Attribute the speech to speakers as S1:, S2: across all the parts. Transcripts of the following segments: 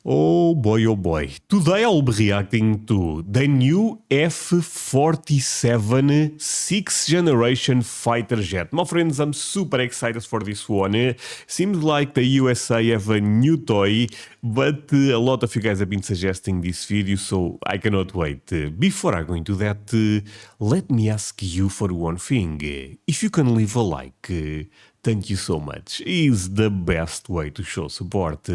S1: Oh boy. Today I'll be reacting to the new F-47 6th generation fighter jet. My friends, I'm super excited for this one. Seems like the USA have a new toy, but a lot of you guys have been suggesting this video, so I cannot wait. Before I go into that, let me ask you for one thing. If you can leave a like, thank you so much. Is the best way to show support.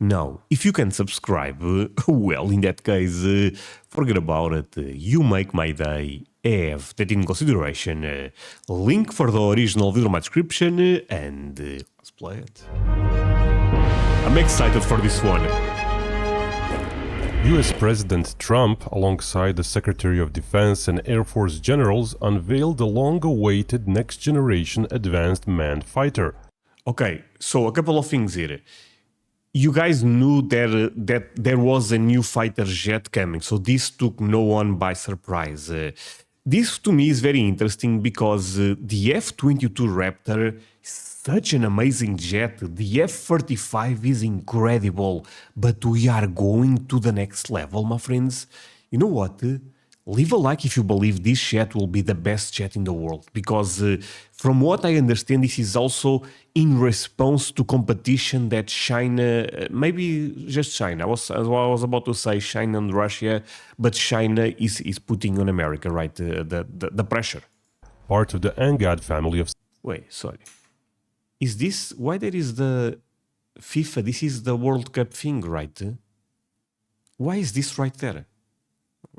S1: Now, if you can subscribe, well, in that case, forget about it. You make my day. Have that in consideration. Link for the original video in my description, and let's play it. I'm excited for this one.
S2: US President Trump, alongside the Secretary of Defense and Air Force generals, unveiled the long-awaited next-generation advanced manned fighter.
S1: Okay, so a couple of things here. You guys knew that there was a new fighter jet coming, so this took no one by surprise. This to me is very interesting because the F-22 Raptor is such an amazing jet. The F-45 is incredible, but we are going to the next level, my friends. You know what? Leave a like if you believe this jet will be the best jet in the world, because from what I understand, this is also in response to competition that China, maybe just China, I was about to say China and Russia, but China is putting on America, right? The pressure.
S2: Part of the Angad family of...
S1: Wait, sorry. Is this, why there is the FIFA, this is the World Cup thing, right? Why is this right there?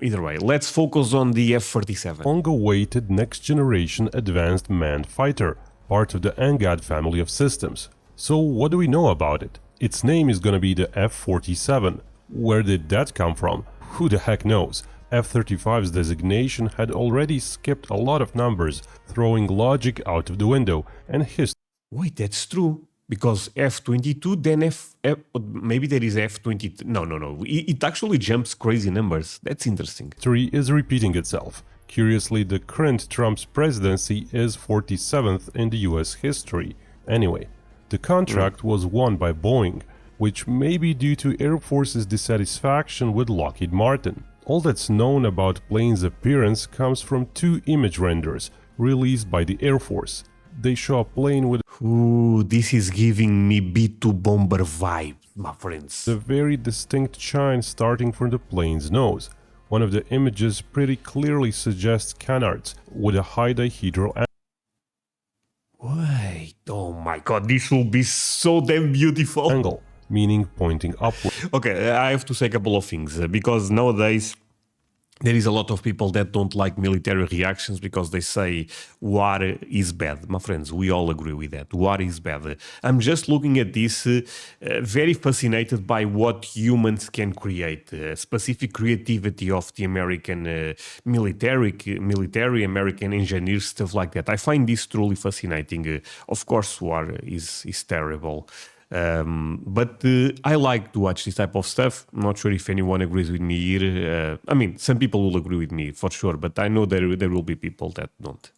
S1: Either way, let's focus on the F-47.
S2: long-awaited next-generation advanced manned fighter, part of the Angad family of systems. So what do we know about it? Its name is gonna be the F-47. Where did that come from? Who the heck knows? F-35's designation had already skipped a lot of numbers, throwing logic out of the window, and history...
S1: Wait, that's true. Because F-22, then maybe there is F-22. No. It actually jumps crazy numbers. That's interesting.
S2: History is repeating itself. Curiously, the current Trump's presidency is 47th in the US history. Anyway, the contract was won by Boeing, which may be due to Air Force's dissatisfaction with Lockheed Martin. All that's known about plane's appearance comes from two image renders released by the Air Force. They show a plane with...
S1: Ooh, this is giving me B-2 bomber vibe, my friends.
S2: a very distinct shine starting from the plane's nose. One of the images pretty clearly suggests canards with a high dihedral
S1: Wait, oh my god, this will be so damn beautiful.
S2: angle, meaning pointing upward.
S1: Okay, I have to say a couple of things, because nowadays there is a lot of people that don't like military reactions because they say war is bad. My friends, we all agree with that. War is bad. I'm just looking at this, very fascinated by what humans can create. Specific creativity of the American military, American engineers, stuff like that. I find this truly fascinating. Of course, war is terrible. But I like to watch this type of stuff. I'm not sure if anyone agrees with me here. I mean, some people will agree with me for sure, but I know there will be people that don't.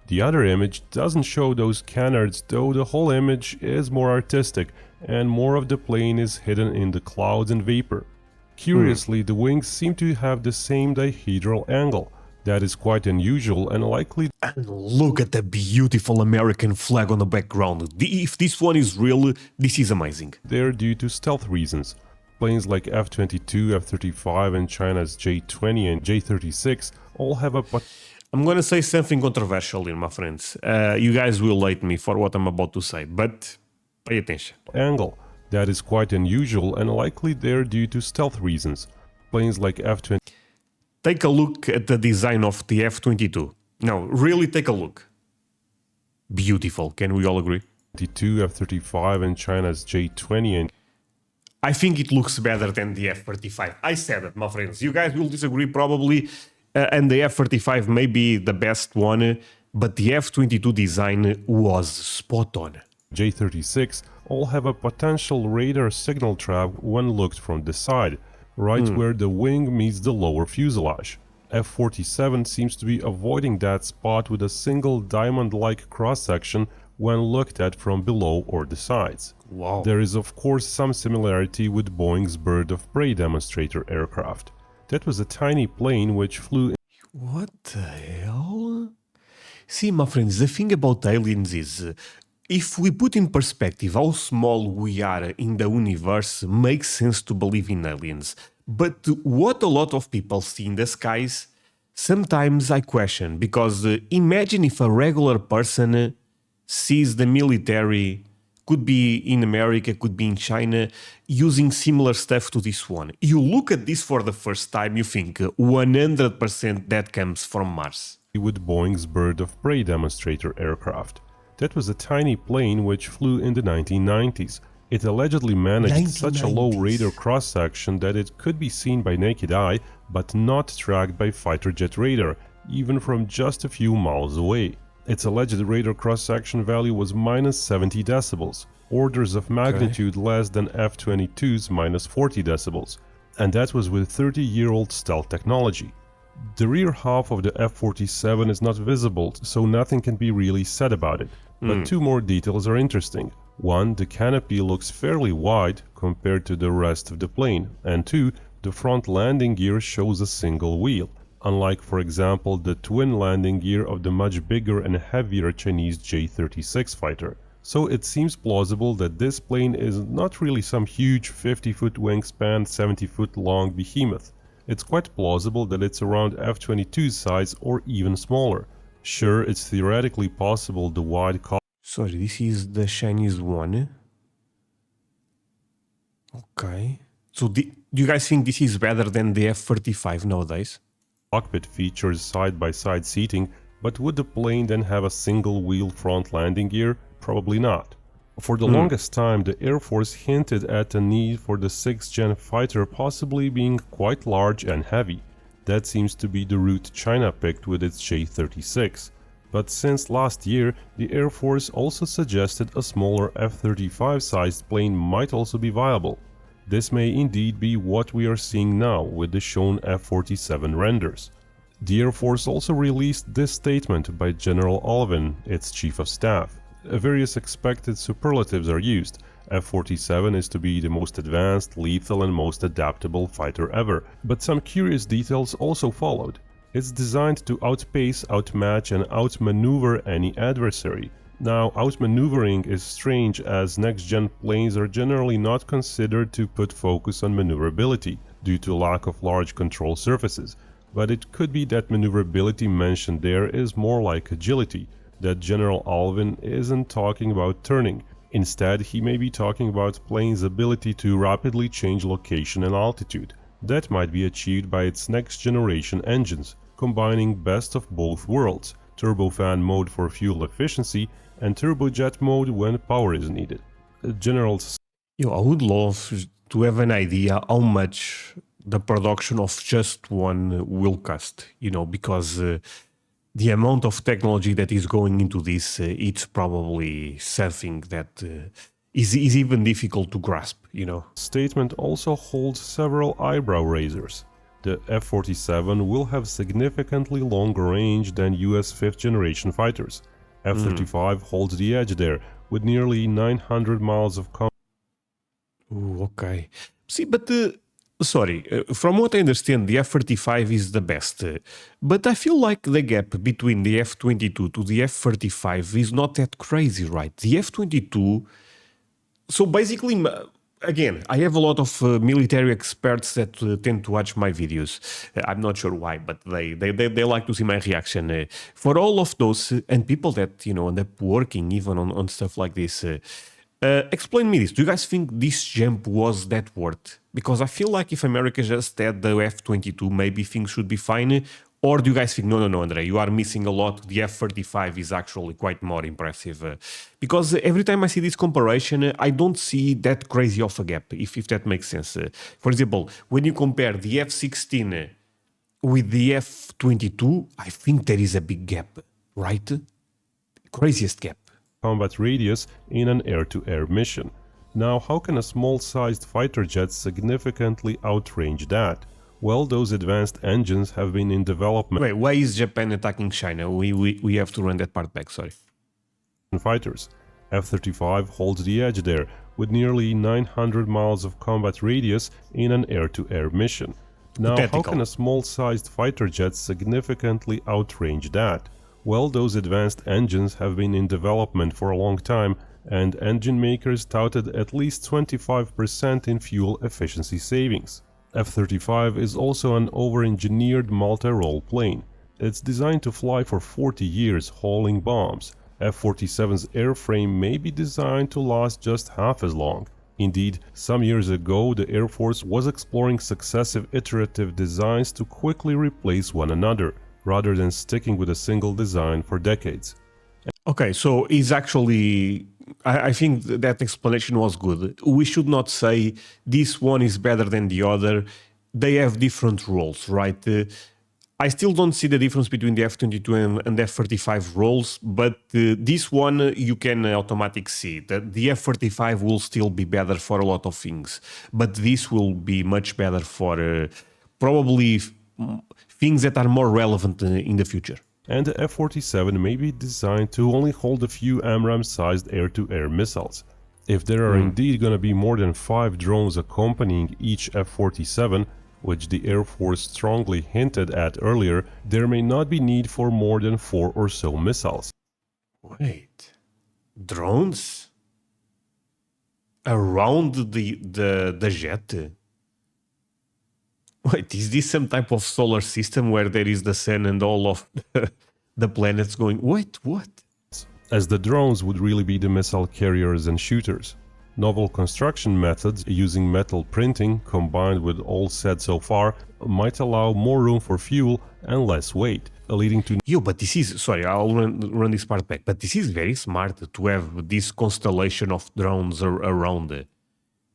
S2: The other image doesn't show those canards, though the whole image is more artistic and more of the plane is hidden in the clouds and vapor. Curiously, the wings seem to have the same dihedral angle. That is quite unusual and likely...
S1: And look at the beautiful American flag on the background. If this one is real, this is amazing.
S2: They're due to stealth reasons. Planes like F-22, F-35 and China's J-20 and J-36 all have a...
S1: I'm gonna say something controversial here, my friends. You guys will hate me for what I'm about to say, but pay attention.
S2: Angle. That is quite unusual and likely they're due to stealth reasons. Planes like F-20...
S1: Take a look at the design of the F-22. No, really take a look. Beautiful, can we all agree?
S2: F-22, F-35 and China's J-20 and...
S1: I think it looks better than the F-35. I said it, my friends. You guys will disagree probably, and the F-35 may be the best one, but the F-22 design was spot on.
S2: J-36 all have a potential radar signal trap when looked from the side, right where the wing meets the lower fuselage. F-47 seems to be avoiding that spot with a single diamond-like cross-section when looked at from below or the sides.
S1: Wow.
S2: There is of course some similarity with Boeing's bird of prey demonstrator aircraft. That was a tiny plane which flew
S1: What the hell? See, my friends, the thing about aliens is, if we put in perspective how small we are in the universe, makes sense to believe in aliens. But what a lot of people see in the skies, sometimes I question, because imagine if a regular person sees the military, could be in America, could be in China, using similar stuff to this one. You look at this for the first time, you think 100% that comes from Mars.
S2: with Boeing's bird of prey demonstrator aircraft. That was a tiny plane which flew in the 1990s. It allegedly managed such a low
S1: 1990s.
S2: radar cross-section that it could be seen by naked eye, but not tracked by fighter jet radar, even from just a few miles away. Its alleged radar cross-section value was minus 70 decibels, orders of magnitude less than F-22's minus 40 decibels, and that was with 30-year-old stealth technology. The rear half of the F-47 is not visible, so nothing can be really said about it. But two more details are interesting. One, the canopy looks fairly wide compared to the rest of the plane, and two, the front landing gear shows a single wheel, unlike for example the twin landing gear of the much bigger and heavier Chinese J-36 fighter. So it seems plausible that this plane is not really some huge 50-foot wingspan, 70-foot long behemoth. It's quite plausible that it's around F-22's size or even smaller. Sure, it's theoretically possible the wide
S1: Sorry, this is the Chinese one. Okay. So do you guys think this is better than the F-35 nowadays?
S2: cockpit features side-by-side seating, but would the plane then have a single-wheel front landing gear? Probably not. For the longest time, the Air Force hinted at a need for the 6th Gen fighter possibly being quite large and heavy. That seems to be the route China picked with its J-36. But since last year, the Air Force also suggested a smaller F-35 sized plane might also be viable. This may indeed be what we are seeing now with the shown F-47 renders. The Air Force also released this statement by General Alvin, its Chief of Staff. Various expected superlatives are used. F-47 is to be the most advanced, lethal and most adaptable fighter ever, but some curious details also followed. It's designed to outpace, outmatch and outmaneuver any adversary. Now, outmaneuvering is strange as next-gen planes are generally not considered to put focus on maneuverability due to lack of large control surfaces, but it could be that maneuverability mentioned there is more like agility, that General Alvin isn't talking about turning. Instead, he may be talking about plane's ability to rapidly change location and altitude. That might be achieved by its next-generation engines, combining best of both worlds, turbofan mode for fuel efficiency and turbojet mode when power is needed. General
S1: I would love to have an idea how much the production of just one will cost, because the amount of technology that is going into this, it's probably something that is even difficult to grasp,
S2: statement also holds several eyebrow raisers. The F-47 will have significantly longer range than US 5th generation fighters. F-35 holds the edge there, with nearly 900 miles of combat.
S1: Ooh, okay. See, but from what I understand, the F-35 is the best. But I feel like the gap between the F-22 to the F-35 is not that crazy, right? The F-22... So basically, again, I have a lot of military experts that tend to watch my videos. I'm not sure why, but they like to see my reaction. For all of those, and people that, end up working even on stuff like this... explain me this. Do you guys think this jump was that worth? Because I feel like if America just had the F-22, maybe things should be fine. Or do you guys think, no, André, you are missing a lot. The F-35 is actually quite more impressive. Because every time I see this comparison, I don't see that crazy of a gap, if that makes sense. For example, when you compare the F-16 with the F-22, I think there is a big gap, right? Craziest gap.
S2: Combat radius in an air-to-air mission. Now, how can a small-sized fighter jet significantly outrange that? Well, those advanced engines have been in development.
S1: Wait, why is Japan attacking China? We have to run that part back, sorry.
S2: Fighters. F-35 holds the edge there, with nearly 900 miles of combat radius in an air-to-air mission. Now, how can a small-sized fighter jet significantly outrange that? Well, those advanced engines have been in development for a long time, and engine makers touted at least 25% in fuel efficiency savings. F-35 is also an over-engineered multi-role plane. It's designed to fly for 40 years hauling bombs. F-47's airframe may be designed to last just half as long. Indeed, some years ago the Air Force was exploring successive iterative designs to quickly replace one another, rather than sticking with a single design for decades.
S1: Okay, so he's actually... I think that explanation was good. We should not say this one is better than the other. They have different roles, right? I still don't see the difference between the F-22 and F-35 roles, but this one you can automatically see that the F-35 will still be better for a lot of things, but this will be much better for probably things that are more relevant in the future.
S2: And the F-47 may be designed to only hold a few AMRAAM-sized air-to-air missiles. If there are indeed going to be more than 5 drones accompanying each F-47, which the Air Force strongly hinted at earlier, there may not be need for more than 4 or so missiles.
S1: Wait, drones? Around the jet? Wait, is this some type of solar system where there is the sun and all of the planets going, wait, what?
S2: As the drones would really be the missile carriers and shooters. Novel construction methods using metal printing, combined with all said so far, might allow more room for fuel and less weight, leading to...
S1: Yo, but this is... Sorry, I'll run this part back. But this is very smart to have this constellation of drones around it.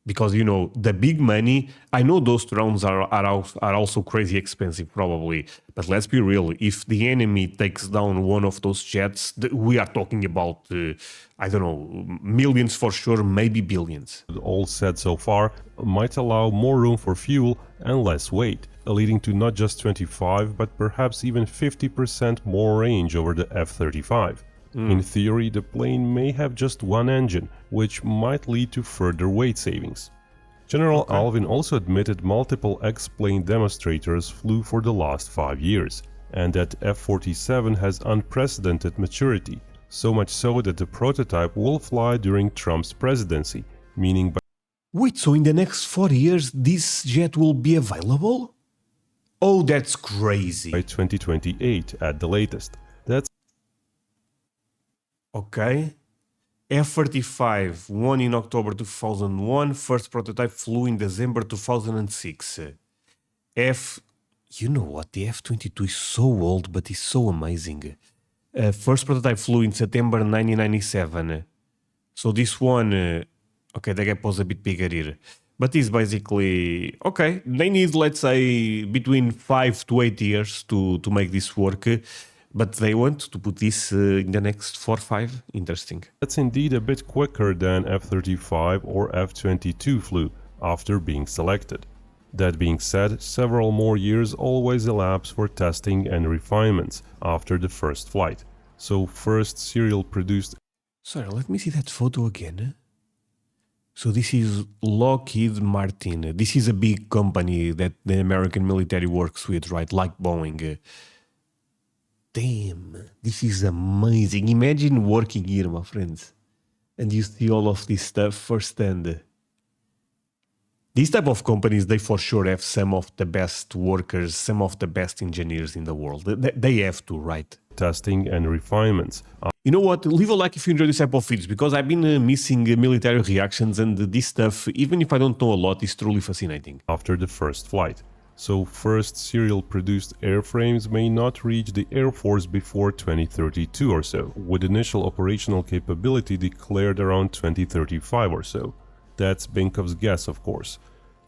S1: Because, you know, the big money, I know those drones are also crazy expensive probably, but let's be real, if the enemy takes down one of those jets, we are talking about, I don't know, millions for sure, maybe billions.
S2: All said so far might allow more room for fuel and less weight, leading to not just 25 but perhaps even 50% more range over the F-35. In theory, the plane may have just one engine, which might lead to further weight savings. General Alvin also admitted multiple X-plane demonstrators flew for the last 5 years, and that F-47 has unprecedented maturity, so much so that the prototype will fly during Trump's presidency, meaning by...
S1: Wait, so in the next 4 years this jet will be available? Oh, that's crazy.
S2: By 2028 at the latest. That's...
S1: Okay. F-35 won in October 2001, first prototype flew in December 2006. You know what, the F-22 is so old but it's so amazing. First prototype flew in September 1997. So this one, okay, the gap was a bit bigger here. But it's basically, okay, they need, let's say, between 5 to 8 years to make this work. But they want to put this in the next 4 or 5. Interesting.
S2: That's indeed a bit quicker than F-35 or F-22 flew after being selected. That being said, several more years always elapse for testing and refinements after the first flight. So first serial produced...
S1: Sorry, let me see that photo again. So this is Lockheed Martin. This is a big company that the American military works with, right? Like Boeing. Damn, this is amazing. Imagine working here, my friends, and you see all of this stuff firsthand. These type of companies, they for sure have some of the best workers, some of the best engineers in the world. They have to, right?
S2: Testing and refinements.
S1: You know what? Leave a like if you enjoy this type of videos, because I've been missing military reactions, and this stuff, even if I don't know a lot, is truly fascinating.
S2: After the first flight. So first serial produced airframes may not reach the Air Force before 2032 or so, with initial operational capability declared around 2035 or so. That's Binkov's guess, of course.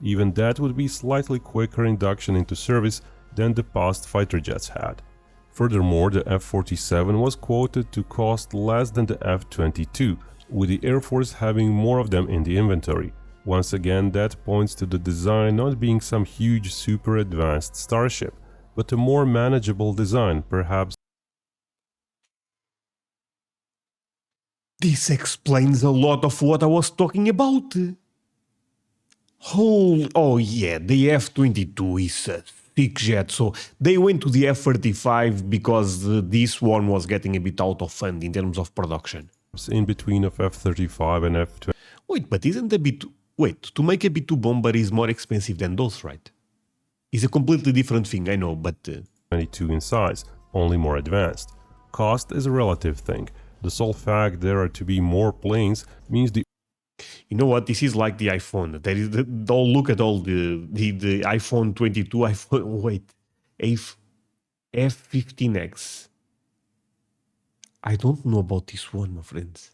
S2: Even that would be slightly quicker induction into service than the past fighter jets had. Furthermore, the F-47 was quoted to cost less than the F-22, with the Air Force having more of them in the inventory. Once again, that points to the design not being some huge super advanced starship, but a more manageable design, perhaps
S1: This explains a lot of what I was talking about. Oh yeah, the F-22 is a thick jet, so they went to the F-35 because this one was getting a bit out of hand in terms of production.
S2: In between of F-35 and F-22
S1: Wait, but isn't a B2... Wait, to make a B2 bomber is more expensive than those, right? It's a completely different thing, I know, but...
S2: in size, only more advanced. Cost is a relative thing. The sole fact there are to be more planes means the
S1: You know what? This is like the iPhone. There is don't look at all the iPhone 22, F15X. I don't know about this one, my friends.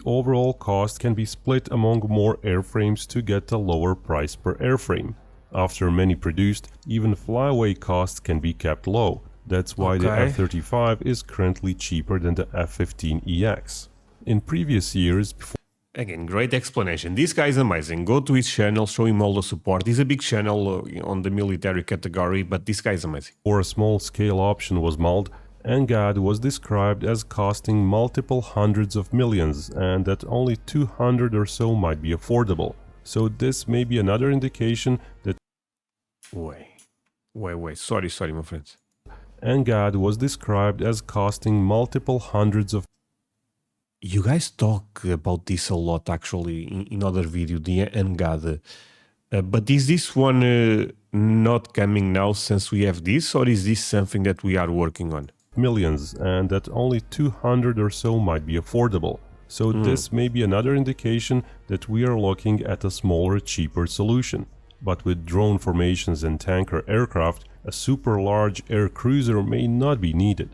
S2: overall cost can be split among more airframes to get a lower price per airframe. After many produced, even flyaway costs can be kept low. That's why the
S1: Okay.
S2: F-35 is currently cheaper than the F-15EX. In previous years,
S1: Again, great explanation. This guy is amazing. Go to his channel, show him all the support. He's a big channel on the military category, but this guy is amazing.
S2: before a small-scale option was mulled, NGAD was described as costing multiple hundreds of millions and that only 200 or so might be affordable. So this may be another indication that
S1: Wait. Sorry, my friends.
S2: NGAD was described as costing multiple hundreds of
S1: You guys talk about this a lot, actually, in other video, the NGAD. But is this one not coming now since we have this, or is this something that we are working on?
S2: millions and that only 200 or so might be affordable. So this may be another indication that we are looking at a smaller, cheaper solution. But with drone formations and tanker aircraft, a super large air cruiser may not be needed.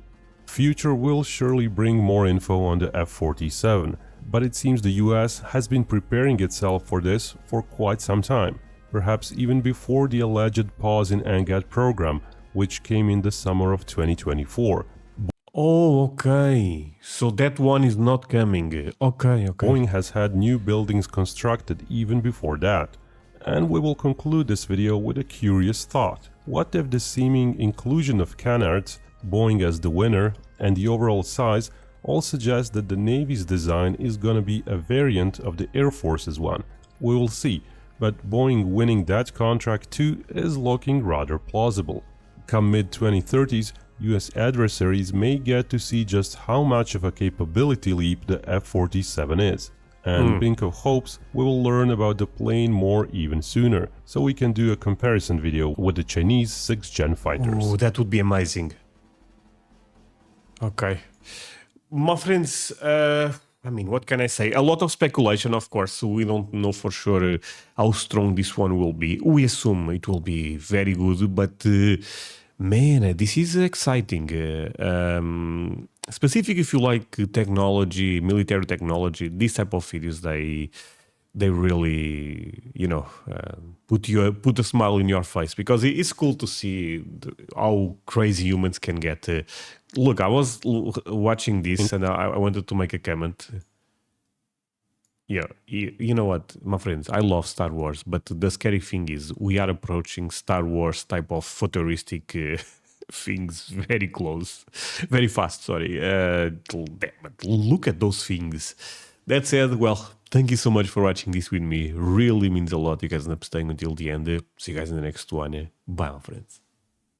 S2: Future will surely bring more info on the F-47, but it seems the US has been preparing itself for this for quite some time, perhaps even before the alleged pause in NGAD program, which came in the summer of 2024.
S1: Oh, okay. So that one is not coming. Okay.
S2: Boeing has had new buildings constructed even before that. And we will conclude this video with a curious thought. What if the seeming inclusion of canards, Boeing as the winner, and the overall size all suggest that the Navy's design is gonna be a variant of the Air Force's one? We will see, but Boeing winning that contract too is looking rather plausible. Come mid-2030s, US adversaries may get to see just how much of a capability leap the F-47 is. And blink of hopes, we will learn about the plane more even sooner, so we can do a comparison video with the Chinese 6th Gen fighters.
S1: Oh, that would be amazing. Okay. My friends, what can I say? A lot of speculation, of course. We don't know for sure how strong this one will be. We assume it will be very good, but man, this is exciting. Specific if you like technology, military technology, these type of videos, they really, put a smile in your face, because it's cool to see how crazy humans can get. Look, I was watching this and I wanted to make a comment. Yeah, you know what, my friends, I love Star Wars, but the scary thing is we are approaching Star Wars type of futuristic things very close, very fast, sorry. But look at those things. That said, well, thank you so much for watching this with me. Really means a lot. You guys end up staying until the end. See you guys in the next one. Bye, my friends.